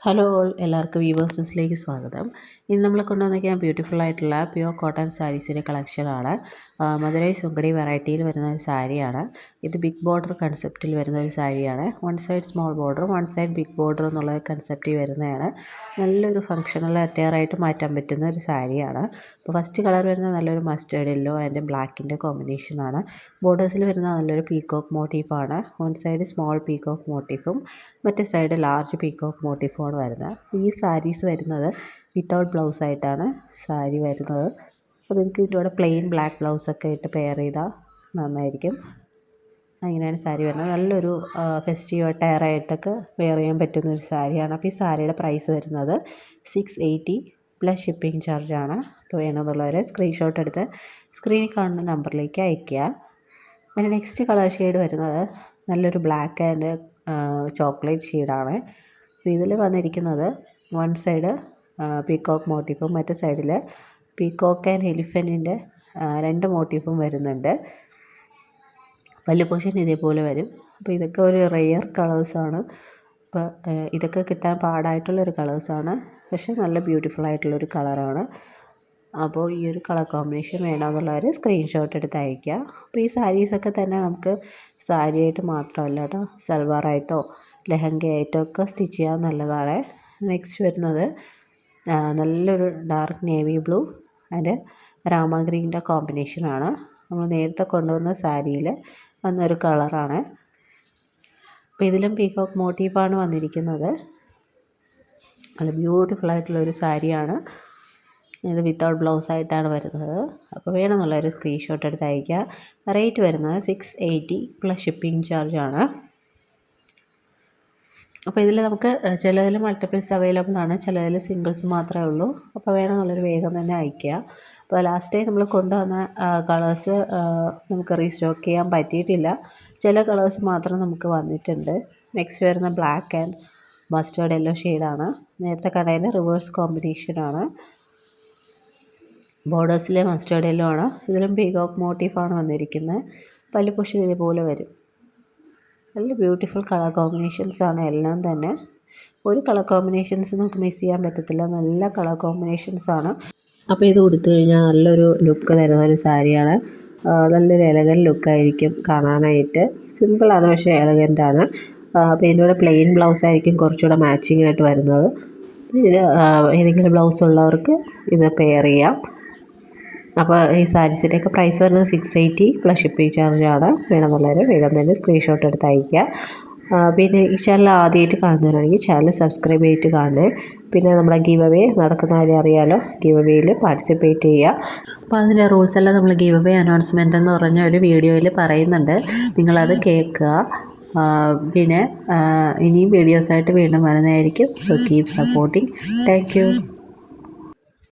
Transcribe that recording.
Hello all, എല്ലാവർക്കും viewers ന്യൂസിലേക്ക് സ്വാഗതം. ഇന്ന് നമ്മൾ കൊണ്ടുവന്നിരിക്കുന്ന ബ്യൂട്ടിഫുൾ ആയിട്ടുള്ള പ്യുവർ കോട്ടൺ സാരീസിൻ്റെ കളക്ഷനാണ്. മധുരൈ സുങ്കടി വെറൈറ്റിയിൽ വരുന്ന ഒരു സാരിയാണ്. ഇത് ബിഗ് ബോർഡർ കൺസെപ്റ്റിൽ വരുന്ന ഒരു സാരിയാണ്. One side small border, one side big border എന്നുള്ള കൺസെപ്റ്റിൽ വരുന്നതാണ്. നല്ലൊരു ഫങ്ഷണൽ അറ്റയറായിട്ട് മാറ്റാൻ പറ്റുന്ന ഒരു സാരിയാണ്. അപ്പോൾ ഫസ്റ്റ് കളർ വരുന്നത് നല്ലൊരു മസ്റ്റേർഡ് യെല്ലോ ആൻഡ് ബ്ലാക്കിൻ്റെ കോമ്പിനേഷനാണ്. ബോർഡേഴ്സിൽ വരുന്ന നല്ലൊരു പീക്കോക്ക് മോട്ടീഫാണ്. വൺ സൈഡ് സ്മോൾ പീക്കോക്ക് മോട്ടീഫും മറ്റേ സൈഡ് ലാർജ് പീക്കോക്ക് മോട്ടീഫുമാണ് വരുന്നത്. ഈ സാരീസ് വരുന്നത് വിത്തൗട്ട് ബ്ലൗസ് ആയിട്ടാണ് സാരി വരുന്നത്. അപ്പോൾ നിങ്ങൾക്ക് ഇതിൻ്റെ കൂടെ പ്ലെയിൻ ബ്ലാക്ക് ബ്ലൗസൊക്കെ ഇട്ട് പെയർ ചെയ്താൽ നന്നായിരിക്കും. അങ്ങനെയാണ് സാരി വരുന്നത്. നല്ലൊരു ഫെസ്റ്റീവ് അറ്റയറായിട്ടൊക്കെ വെയർ ചെയ്യാൻ പറ്റുന്ന ഒരു സാരിയാണ്. അപ്പോൾ ഈ സാരിയുടെ പ്രൈസ് വരുന്നത് 680 പ്ലസ് ഷിപ്പിംഗ് ചാർജാണ്. അപ്പോൾ വേണമെന്നുള്ളവർ സ്ക്രീൻഷോട്ട് എടുത്ത് സ്ക്രീനിൽ കാണുന്ന നമ്പറിലേക്ക് അയയ്ക്കുക. പിന്നെ നെക്സ്റ്റ് കളർ ഷെയ്ഡ് വരുന്നത് നല്ലൊരു ബ്ലാക്ക് ആൻഡ് ചോക്ലേറ്റ് ഷെയ്ഡാണ്. അപ്പോൾ ഇതിൽ വന്നിരിക്കുന്നത് വൺ സൈഡ് പീക്കോക്ക് മോട്ടീഫും മറ്റേ സൈഡിൽ പീക്കോക്ക് ആൻഡ് എലിഫൻറ്റിൻ്റെ രണ്ട് മോട്ടീഫും വരുന്നുണ്ട്. പല്ലു പോർഷൻ ഇതേപോലെ വരും. അപ്പോൾ ഇതൊക്കെ ഒരു റെയർ കളേഴ്സാണ്. അപ്പോൾ ഇതൊക്കെ കിട്ടാൻ പാടായിട്ടുള്ളൊരു കളേഴ്സാണ്, പക്ഷേ നല്ല ബ്യൂട്ടിഫുൾ ആയിട്ടുള്ളൊരു കളറാണ്. അപ്പോൾ ഈ ഒരു കളർ കോമ്പിനേഷൻ വേണമെന്നുള്ളവർ സ്ക്രീൻഷോട്ട് എടുത്ത് അയയ്ക്കുക. അപ്പോൾ ഈ സാരീസൊക്കെ തന്നെ നമുക്ക് സാരിയായിട്ട് മാത്രമല്ല കേട്ടോ, സൽവാറായിട്ടോ ലെഹങ്കയായിട്ടോ ഒക്കെ സ്റ്റിച്ച് ചെയ്യാൻ നല്ലതാണ്. നെക്സ്റ്റ് വരുന്നത് നല്ലൊരു dark navy blue and rama ഗ്രീൻ്റെ കോമ്പിനേഷനാണ്. നമ്മൾ നേരത്തെ കൊണ്ടുവന്ന സാരിയിൽ വന്നൊരു കളറാണ്. അപ്പോൾ ഇതിലും പീക്കോക്ക് മോട്ടീഫാണ് വന്നിരിക്കുന്നത്. നല്ല ബ്യൂട്ടിഫുൾ ആയിട്ടുള്ളൊരു സാരിയാണ്. ഇത് വിത്തൗട്ട് ബ്ലൗസായിട്ടാണ് വരുന്നത്. അപ്പോൾ വേണമെന്നുള്ളൊരു സ്ക്രീൻഷോട്ട് എടുത്ത് അയയ്ക്കുക. റേറ്റ് വരുന്നത് 680 പ്ലസ് ഷിപ്പിംഗ് ചാർജാണ്. അപ്പോൾ ഇതിൽ നമുക്ക് ചിലതിൽ മൾട്ടിപ്പിൾസ് അവൈലബിൾ ആണ്, ചിലതിൽ സിംഗിൾസ് മാത്രമേ ഉള്ളൂ. അപ്പോൾ വേണമെന്നുള്ളൊരു വേഗം തന്നെ അയയ്ക്കുക. അപ്പോൾ ലാസ്റ്റ് ടൈം നമ്മൾ കൊണ്ടുവന്ന കളേഴ്സ് നമുക്ക് റീസ്റ്റോക്ക് ചെയ്യാൻ പറ്റിയിട്ടില്ല. ചില കളേഴ്സ് മാത്രം നമുക്ക് വന്നിട്ടുണ്ട്. നെക്സ്റ്റ് വരുന്ന ബ്ലാക്ക് ആൻഡ് മസ്റ്റേർഡ് യെല്ലോ ഷെയ്ഡാണ്. നേരത്തെ കടയിൽ റിവേഴ്സ് കോമ്പിനേഷനാണ്. ബോർഡേഴ്സിലെ മസ്റ്റേർഡ് യെല്ലോ ആണ്. ഇതിലും പീകോക്ക് മോട്ടീഫാണ് വന്നിരിക്കുന്നത്. പല്ലു പോർഷൻ ഇതുപോലെ വരും. നല്ല ബ്യൂട്ടിഫുൾ കളർ കോമ്പിനേഷൻസാണ് എല്ലാം തന്നെ. ഒരു കളർ കോമ്പിനേഷൻസ് നമുക്ക് മിസ് ചെയ്യാൻ പറ്റത്തില്ല. നല്ല കളർ കോമ്പിനേഷൻസാണ്. അപ്പോൾ ഇത് ഉടുത്തു കഴിഞ്ഞാൽ നല്ലൊരു ലുക്ക് തരുന്ന ഒരു സാരിയാണ്. നല്ലൊരു എലഗൻറ്റ് ലുക്കായിരിക്കും കാണാനായിട്ട്. സിമ്പിളാണ് പക്ഷേ എലഗൻ്റാണ്. അപ്പോൾ ഇതിൻ്റെ പ്ലെയിൻ ബ്ലൗസ് ആയിരിക്കും കുറച്ചുകൂടെ മാച്ചിങ് ആയിട്ട് വരുന്നത്. ഇത് ഏതെങ്കിലും ബ്ലൗസ് ഉള്ളവർക്ക് ഇത് പെയർ ചെയ്യാം. അപ്പോൾ ഈ സാരീസിൻ്റെയൊക്കെ പ്രൈസ് വരുന്നത് 680 പ്ലസ് ഷിപ്പിംഗ് ചാർജാണ്. വേണമെന്നുള്ളവർ വേഗം തന്നെ സ്ക്രീൻഷോട്ട് എടുത്ത് അയയ്ക്കുക. പിന്നെ ഈ ചാനൽ ആദ്യമായിട്ട് കാണുന്നവരാണെങ്കിൽ ചാനൽ സബ്സ്ക്രൈബ് ചെയ്തിട്ട് കാണുക. പിന്നെ നമ്മുടെ ഗീവ് അവേ നടക്കുന്ന കാര്യം അറിയാമല്ലോ, ഗീവ് അവേയിൽ പാർട്ടിസിപ്പേറ്റ് ചെയ്യുക. അപ്പോൾ അതിൻ്റെ റൂൾസ് എല്ലാം നമ്മൾ ഗീവ് അവേ അനൗൺസ്മെൻ്റ് എന്ന് പറഞ്ഞ ഒരു വീഡിയോയിൽ പറയുന്നുണ്ട്. നിങ്ങളത് കേൾക്കുക. പിന്നെ ഇനിയും വീഡിയോസായിട്ട് വീണ്ടും വരുന്നതായിരിക്കും. So keep supporting. Thank you.